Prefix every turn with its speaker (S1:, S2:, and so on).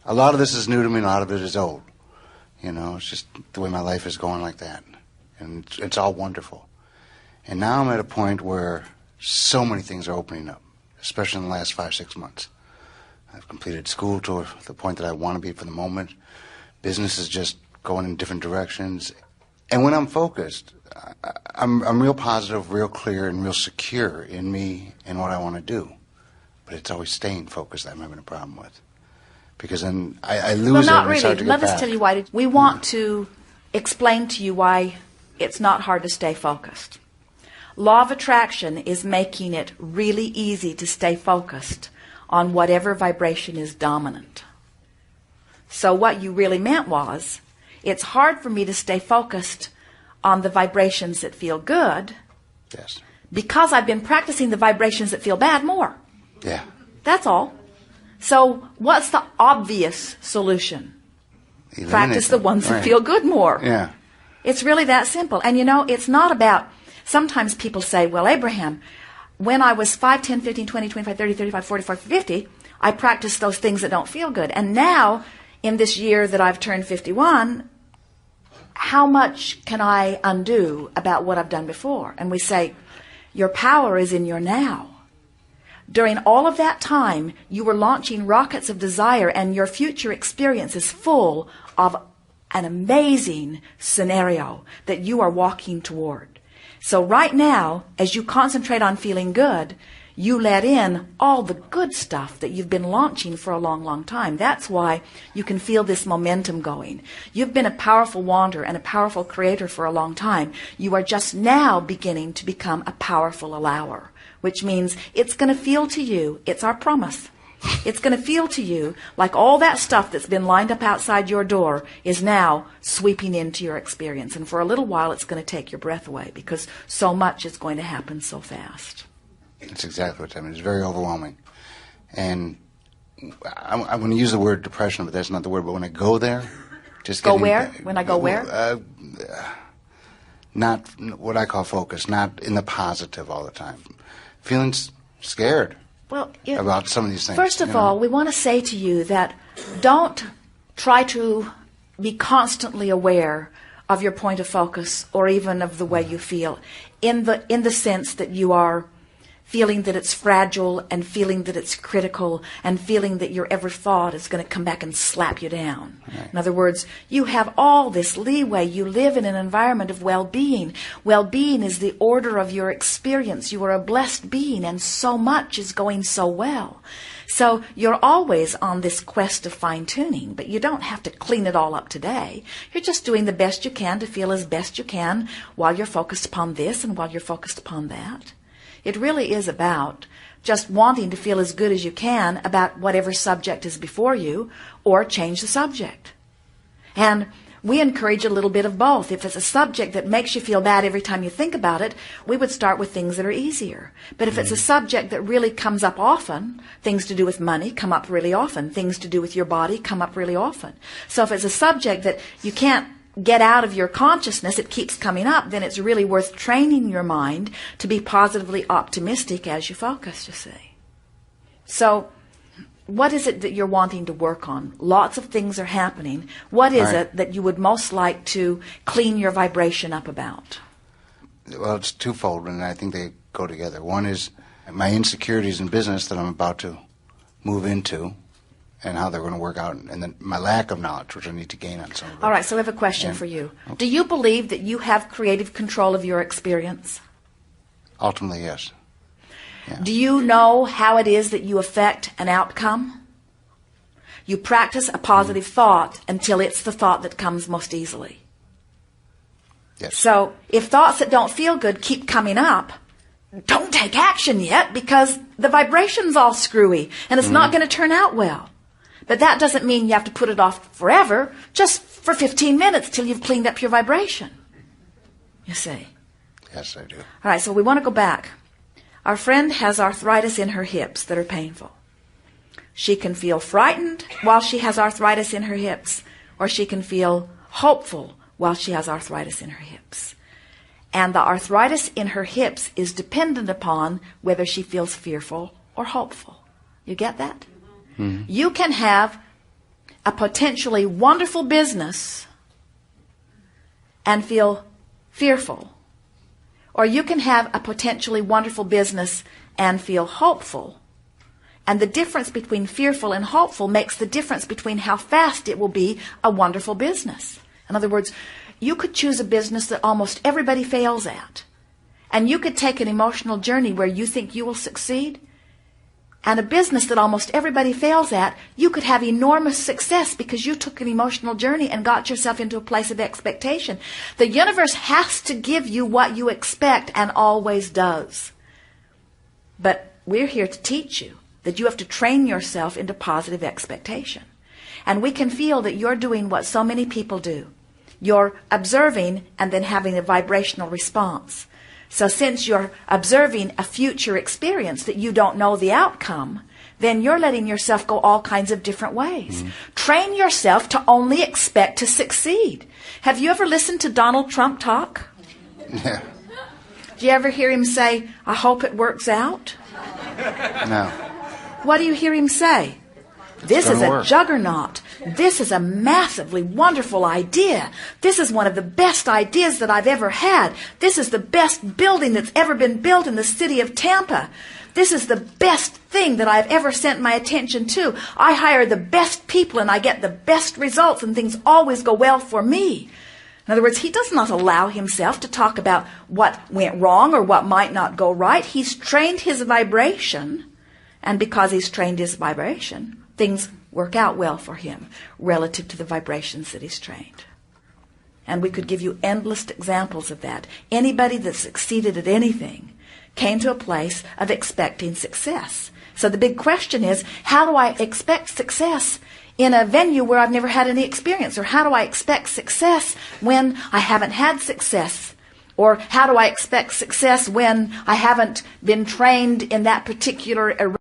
S1: a lot of this is new to me, and a lot of it is old. You know, it's just the way my life is going like that. And it's all wonderful. And now I'm at a point where so many things are opening up, especially in the last 5-6 months. I've completed school to the point that I want to be for the moment. Business is just going in different directions. And when I'm focused, I'm real positive, real clear, and real secure in me and what I want to do. But it's always staying focused that I'm having a problem with. Because then I lose
S2: well,
S1: it
S2: not
S1: and it's hard
S2: really.
S1: to
S2: Let
S1: get
S2: us
S1: back.
S2: tell you why. We want to explain to you why it's not hard to stay focused. Law of attraction is making it really easy to stay focused on whatever vibration is dominant. So what you really meant was, it's hard for me to stay focused on the vibrations that feel good.
S1: Yes.
S2: Because I've been practicing the vibrations that feel bad more.
S1: Yeah.
S2: That's all. So what's the obvious solution?
S1: Eliminate
S2: Practice the
S1: them.
S2: ones that
S1: Right.
S2: feel good more.
S1: Yeah.
S2: It's really that simple. And you know, it's not about, sometimes people say, well, Abraham, when I was 5, 10, 15, 20, 25, 30, 35, 45, 50, I practiced those things that don't feel good. And now, in this year that I've turned 51, how much can I undo about what I've done before? And we say, your power is in your now. During all of that time, you were launching rockets of desire, and your future experience is full of an amazing scenario that you are walking toward. So right now, as you concentrate on feeling good, you let in all the good stuff that you've been launching for a long, long time. That's why you can feel this momentum going. You've been a powerful wanderer and a powerful creator for a long time. You are just now beginning to become a powerful allower, which means it's going to feel to you, it's our promise, it's going to feel to you like all that stuff that's been lined up outside your door is now sweeping into your experience. And for a little while, it's going to take your breath away because so much is going to happen so fast.
S1: That's exactly what I mean. It's very overwhelming. And I'm going to use the word depression, but that's not the word. But when I go there, just
S2: Go
S1: getting
S2: where?
S1: back-
S2: When I go where?
S1: Not what I call focus, not in the positive all the time. Feeling scared
S2: Well,
S1: about some of these things.
S2: first of
S1: you know?
S2: all, we want to say to you that don't try to be constantly aware of your point of focus or even of the way you feel in the sense that you are feeling that it's fragile and feeling that it's critical and feeling that your every thought is going to come back and slap you down.
S1: Right.
S2: In other words, you have all this leeway. You live in an environment of well-being. Well-being is the order of your experience. You are a blessed being, and so much is going so well. So you're always on this quest of fine-tuning, but you don't have to clean it all up today. You're just doing the best you can to feel as best you can while you're focused upon this and while you're focused upon that. It really is about just wanting to feel as good as you can about whatever subject is before you, or change the subject. And we encourage a little bit of both. If it's a subject that makes you feel bad every time you think about it, we would start with things that are easier. But if it's a subject that really comes up often, things to do with money come up really often. Things to do with your body come up really often. So if it's a subject that you can't get out of your consciousness, it keeps coming up, then it's really worth training your mind to be positively optimistic as you focus, you see. So what is it that you're wanting to work on? Lots of things are happening. What is it that you would most like to clean your vibration up about?
S1: Well, it's twofold, and I think they go together. One is my insecurities in business that I'm about to move into, and how they're going to work out, and then my lack of knowledge, which I need to gain on some of it.
S2: All right, so I have a question for you. Do you believe that you have creative control of your experience?
S1: Ultimately, yes. Yeah.
S2: Do you know how it is that you affect an outcome? You practice a positive thought until it's the thought that comes most easily.
S1: Yes.
S2: So if thoughts that don't feel good keep coming up, don't take action yet because the vibration's all screwy and it's not going to turn out well. But that doesn't mean you have to put it off forever, just for 15 minutes till you've cleaned up your vibration. You see?
S1: Yes, I do.
S2: All right, so we want to go back. Our friend has arthritis in her hips that are painful. She can feel frightened while she has arthritis in her hips, or she can feel hopeful while she has arthritis in her hips. And the arthritis in her hips is dependent upon whether she feels fearful or hopeful. You get that? Mm-hmm. You can have a potentially wonderful business and feel fearful. Or you can have a potentially wonderful business and feel hopeful. And the difference between fearful and hopeful makes the difference between how fast it will be a wonderful business. In other words, you could choose a business that almost everybody fails at. And you could take an emotional journey where you think you will succeed. And a business that almost everybody fails at, you could have enormous success because you took an emotional journey and got yourself into a place of expectation. The universe has to give you what you expect and always does. But we're here to teach you that you have to train yourself into positive expectation. And we can feel that you're doing what so many people do. You're observing and then having a vibrational response. So since you're observing a future experience that you don't know the outcome, then you're letting yourself go all kinds of different ways. Train yourself to only expect to succeed. Have you ever listened to Donald Trump talk?
S1: Yeah.
S2: Do you ever hear him say, "I hope it works out"?
S1: No.
S2: What do you hear him say? This is a
S1: work.
S2: juggernaut. This is a massively wonderful idea. This is one of the best ideas that I've ever had. This is the best building that's ever been built in the city of Tampa. This is the best thing that I've ever sent my attention to. I hire the best people and I get the best results and things always go well for me. In other words, he does not allow himself to talk about what went wrong or what might not go right. He's trained his vibration, and because he's trained his vibration, things work out well for him relative to the vibrations that he's trained. And we could give you endless examples of that. Anybody that succeeded at anything came to a place of expecting success. So the big question is, how do I expect success in a venue where I've never had any experience? Or how do I expect success when I haven't had success? Or how do I expect success when I haven't been trained in that particular arena?